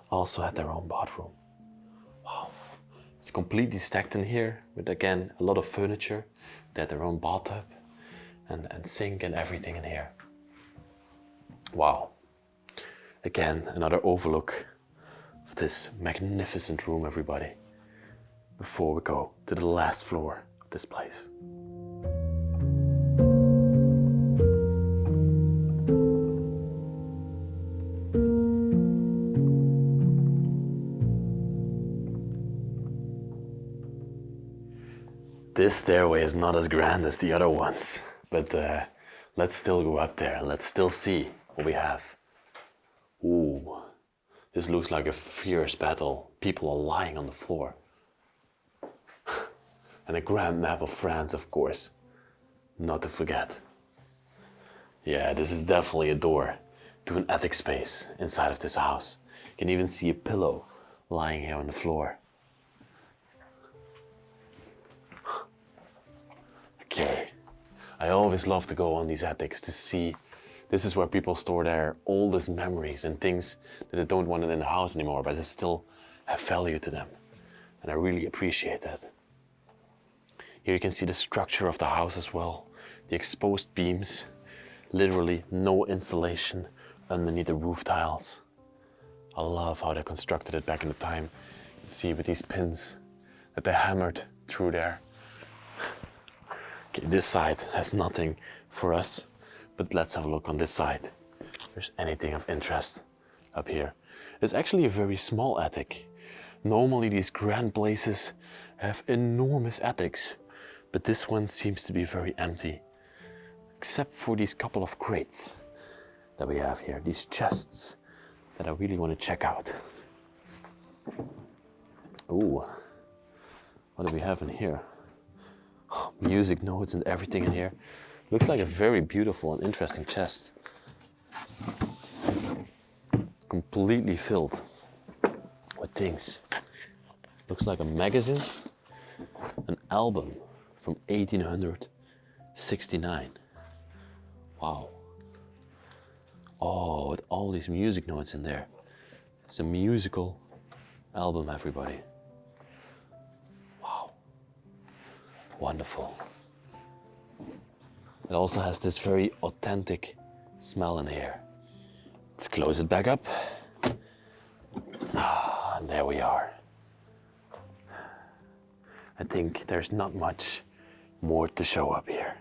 also had their own bathroom. Wow. It's completely stacked in here with, again, a lot of furniture. They had their own bathtub and sink and everything in here. Wow. Again, another overlook of this magnificent room, everybody, before we go to the last floor of this place. this stairway is not as grand as the other ones, but let's still go up there and let's still see what we have. Ooh, this looks like a fierce battle. People are lying on the floor. And a grand map of France, of course, not to forget. Yeah, this is definitely a door to an attic space inside of this house. You can even see a pillow lying here on the floor. Okay, I always love to go on these attics to see. This is where people store their oldest memories and things that they don't want in the house anymore, but they still have value to them. And I really appreciate that. Here you can see the structure of the house as well. The exposed beams, literally no insulation underneath the roof tiles. I love how they constructed it back in the time. You can see with these pins that they hammered through there. Okay, this side has nothing for us, but let's have a look on this side. If there's anything of interest up here. It's actually a very small attic. Normally these grand places have enormous attics, but this one seems to be very empty, except for these couple of crates that we have here, these chests that I really want to check out. Ooh, what do we have in here? Music notes and everything in here. Looks like a very beautiful and interesting chest. Completely filled with things. Looks like a magazine, an album from 1869. Wow. Oh, with all these music notes in there. It's a musical album, everybody. Wow. Wonderful. It also has this very authentic smell in here. Let's close it back up. Ah, and there we are. I think there's not much more to show up here.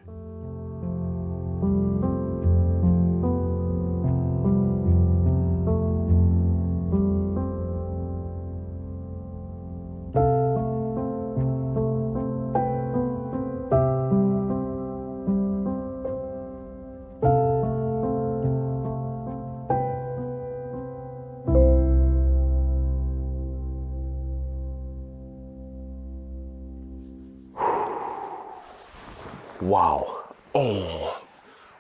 Wow. Oh,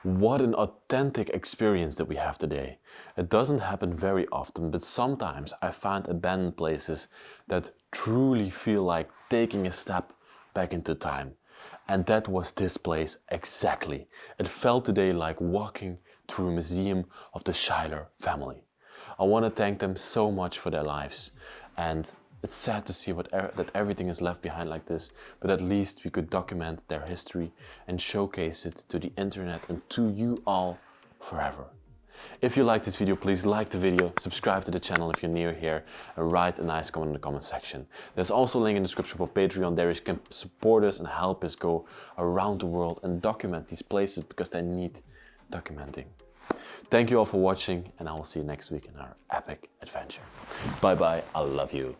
what an authentic experience that we have today. It doesn't happen very often, but sometimes I find abandoned places that truly feel like taking a step back into time. And that was this place exactly. It felt today like walking through a museum of the Schuyler family. I want to thank them so much for their lives, and it's sad to see that everything is left behind like this, but at least we could document their history and showcase it to the internet and to you all forever. If you like this video, please like the video, subscribe to the channel if you're new here, and write a nice comment in the comment section. There's also a link in the description for Patreon. There you can support us and help us go around the world and document these places because they need documenting. Thank you all for watching, and I will see you next week in our epic adventure. Bye bye, I love you.